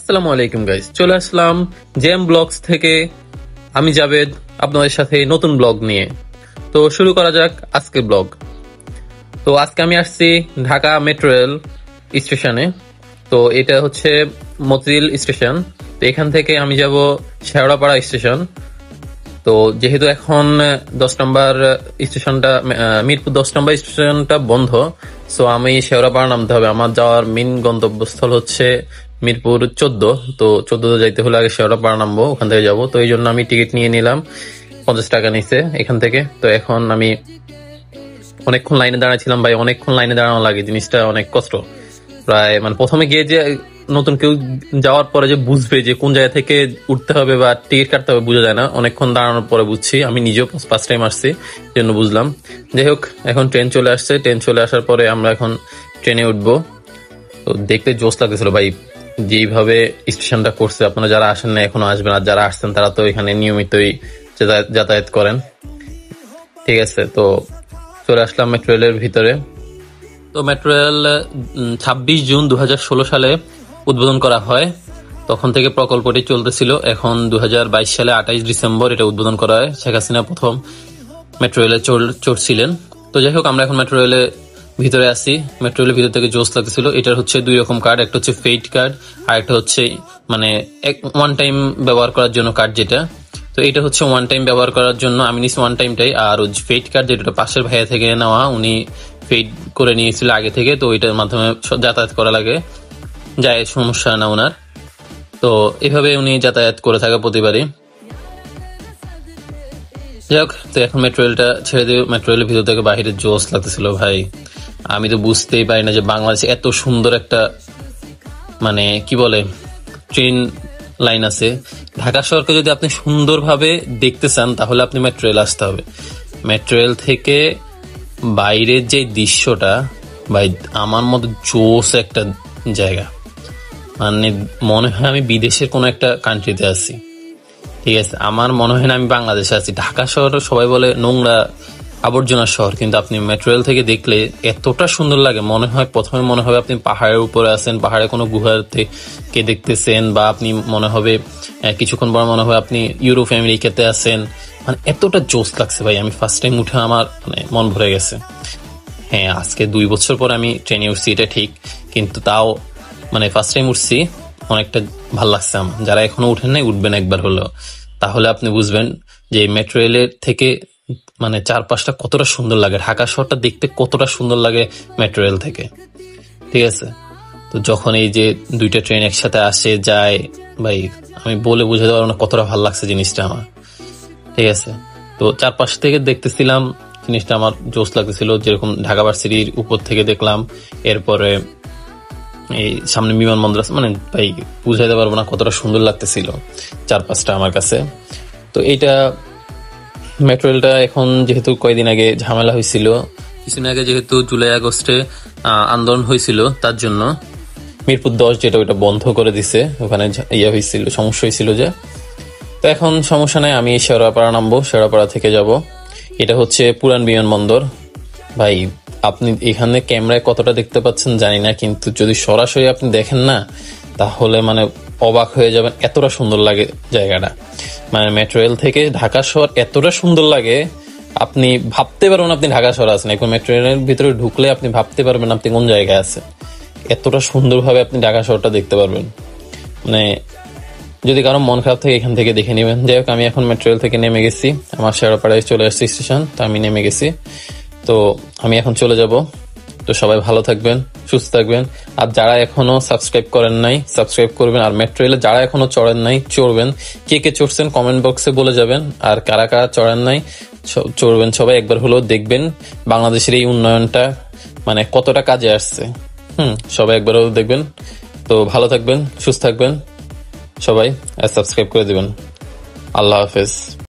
আসসালামু আলাইকুম গাইস, চলে আসলাম জেম ব্লগস থেকে। আমি জাবেদ আপনাদের সাথে নতুন ব্লগ নিয়ে। তো শুরু করা যাক আজকের ব্লগ। তো আজকে আমি আসছি ঢাকা মেট্রো রেল স্টেশনে। তো এটা হচ্ছে মতিঝিল স্টেশন। তো এখান থেকে আমি যাব শেওড়াপাড়া স্টেশন। তো যেহেতু এখন 10 নম্বর স্টেশনটা মিরপুর 10 নম্বর স্টেশনটা বন্ধ, সো আমি শেওড়াপাড়া নামতে হবে। আমার যাওয়ার মেন গন্তব্যস্থল হচ্ছে মিরপুর 14। তো 14 যাইতে হলে আগে শেওড়াপাড়া নামবো, ওখান থেকে যাবো। তো এই জন্য আমি টিকিট নিয়ে নিলাম, 50 টাকা নিচ্ছে এখান থেকে। তো এখন আমি অনেকক্ষণ লাইনে দাঁড়াচ্ছিলাম ভাই, অনেকক্ষণ লাইনে দাঁড়ানো লাগে, জিনিসটা অনেক কষ্ট। প্রায় প্রথমে গিয়ে যে নতুন কেউ যাওয়ার পরে যে বুঝবে যে কোন জায়গা থেকে উঠতে হবে বা টিকিট কাটতে হবে বোঝা যায় না, অনেকক্ষণ দাঁড়ানোর পরে বুঝছি। আমি নিজেও ফার্স্ট টাইম আসছি, জন্য বুঝলাম। যাই হোক, এখন ট্রেন চলে আসছে। ট্রেন চলে আসার পরে আমরা এখন ট্রেনে উঠবো। তো দেখতে জোশ লাগতেছিল ভাই, যেইভাবে স্টেশনটা করছে। আপনারা যারা আসেন না এখনো আসবেন, আর যারা আসছেন তারা তো এখানে নিয়মিতই যাতায়াত করেন। ঠিক আছে, তো চলে আসলাম মেট্রো রেলের ভিতরে। তো মেট্রো রেল 26 জুন 2016 সালে উদ্বোধন করা হয়। তখন থেকে প্রকল্পটি চলতেছিল। এখন 2022 সালে 28 ডিসেম্বর এটা উদ্বোধন করা হয়। শেখ হাসিনা প্রথম মেট্রো রেলে চড়ছিলেন। তো যাই হোক, আমরা এখন মেট্রো রেলে ভিতরে আসি। মেট্রো রেলের ভিতর থেকে জোস লাগতেছিল। এটার হচ্ছে 2 রকম কার্ড, একটা হচ্ছে ফেইড কার্ড আর একটা হচ্ছে ওয়ান টাইম ব্যবহার করার জন্য কার্ড যেটা। তো এটা হচ্ছে ওয়ান টাইম ব্যবহার করার জন্য আমি নিচ্ছি ওয়ান টাইমটাই। আর ওই ফেইড কার্ড যেটা পাশের ভাইয়া থেকে নেওয়া, উনি ফেইড করে নিয়েছিল আগে থেকে। তো এটার মাধ্যমে যাতায়াত করা লাগে, যায় সমস্যা না ওনার। তো এভাবে উনি যাতায়াত করে থাকে প্রতিবারই। যাই হোক, তো এখন মেট্রো রেলটা ছেড়ে দিয়ে মেট্রো রেলের ভিতর থেকে বাহিরে জোস লাগতেছিল ভাই। আমি তো বুঝতেই পারি না যে বাংলাদেশে এত সুন্দর একটা কি বলে ট্রেন লাইন আছে। ঢাকা শহরকে যদি আপনি সুন্দরভাবে দেখতে চান তাহলে আপনি মেট্রো রেল আসতে হবে। মেট্রো রেল থেকে বাইরের যে দৃশ্যটা ভাই, আমার মতো জোস একটা জায়গা। মনে হয় আমি বিদেশের কোনো একটা কান্ট্রিতে আছি। ঠিক আছে, আমার মনে হয় না আমি বাংলাদেশে আছি। ঢাকা শহর সবাই বলে নোংরা আবর্জনার শহর, কিন্তু আপনি মেট্রো রেল থেকে দেখলে এতটা সুন্দর লাগে। প্রথমে মনে হবে আপনি পাহাড়ের উপরে আছেন, পাহাড়ে কোনো গুহার থেকে দেখতেছেন, বা আপনি মনে হবে কিছুক্ষণ পর মনে হবে আপনি ইউরোপ আমেরিকাতে আছেন। এতটা জোস লাগছে ভাই। আমি ফার্স্ট টাইম উঠে আমার মন ভরে গেছে। হ্যাঁ, আজকে 2 বছর পর আমি ট্রেনে উঠছি, এটা ঠিক, কিন্তু তাও ফার্স্ট টাইম উঠছি, অনেকটা ভাল লাগছে আমার। যারা এখনো উঠেন নাই, উঠবেন একবার হলেও, তাহলে আপনি বুঝবেন যে মেট্রো রেলের থেকে চারপাশটা কতটা সুন্দর লাগে, ঢাকা শহরটা দেখতে কতটা সুন্দর লাগে মেট্রো রেল থেকে। ঠিক আছে, তো যখন এই যে 2টা ট্রেন একসাথে আসে যায় ভাই, আমি বলে বুঝাতে পারবো না কতটা ভালো লাগছে জিনিসটা আমার। ঠিক আছে, তো চারপাশ থেকে দেখতেছিলাম, জিনিসটা আমার জোস লাগতেছিল। যেরকম ঢাকা ভার্সিটির উপর থেকে দেখলাম, এরপরে এই সামনে বিমানবন্দর আছে। ভাই বুঝাইতে পারবো না কতটা সুন্দর লাগতেছিল চারপাশটা আমার কাছে। তো এইটা মেট্রো রেলটা এখন যেহেতু কয়েকদিন আগে ঝামেলা হয়েছিল, কিছুদিন আগে যেহেতু জুলাই আগস্টে আন্দোলন হয়েছিল, তার জন্য মিরপুর 10 যেটা ওইটা বন্ধ করে দিছে। ওখানে হয়েছিল, সমস্যা হয়েছিল যে। তো এখন সমস্যা নাই, আমি শেওড়াপাড়া নামবো, শেওড়াপাড়া থেকে যাব। এটা হচ্ছে পুরান বিমানবন্দর ভাই। আপনি এখানে ক্যামেরায় কতটা দেখতে পাচ্ছেন জানি না, কিন্তু যদি সরাসরি আপনি দেখেন না তাহলে অবাক হয়ে যাবেন, এতটা সুন্দর লাগে জায়গাটা। মেট্রো রেল থেকে ঢাকা শহর এতটা সুন্দর লাগে, আপনি ভাবতে পারবেন আপনি ঢাকা শহর আছেন। এখন মেট্রো রেলের ভিতরে ঢুকলে আপনি ভাবতে পারবেন আপনি কোন জায়গায় আছেন। এতটা সুন্দরভাবে আপনি ঢাকা শহরটা দেখতে পারবেন। যদি কারো মন খারাপ থাকে এখান থেকে দেখে নেবেন। যাই হোক, আমি এখন মেট্রো রেল থেকে নেমে গেছি, আমার শেওড়াপাড়ায় চলে আসছি স্টেশন। তো আমি নেমে গেছি, তো আমি এখন চলে যাব। তো সবাই ভালো থাকবেন, সুস্থ থাকবেন। আর যারা এখনো সাবস্ক্রাইব করেন নাই, সাবস্ক্রাইব করবেন। আর মেট্রো রেলে যারা এখনো চড়েন নাই, চড়বেন। কে কে চড়ছেন কমেন্ট বক্সে বলে যাবেন। আর কারা কারা চড়েন নাই, চড়বেন। সবাই একবার হলেও দেখবেন বাংলাদেশের এই উন্নয়নটা কতটা কাজে আসছে। সবাই একবার হলেও দেখবেন। তো ভালো থাকবেন, সুস্থ থাকবেন সবাই, আর সাবস্ক্রাইব করে দিবেন। আল্লাহ হাফেজ।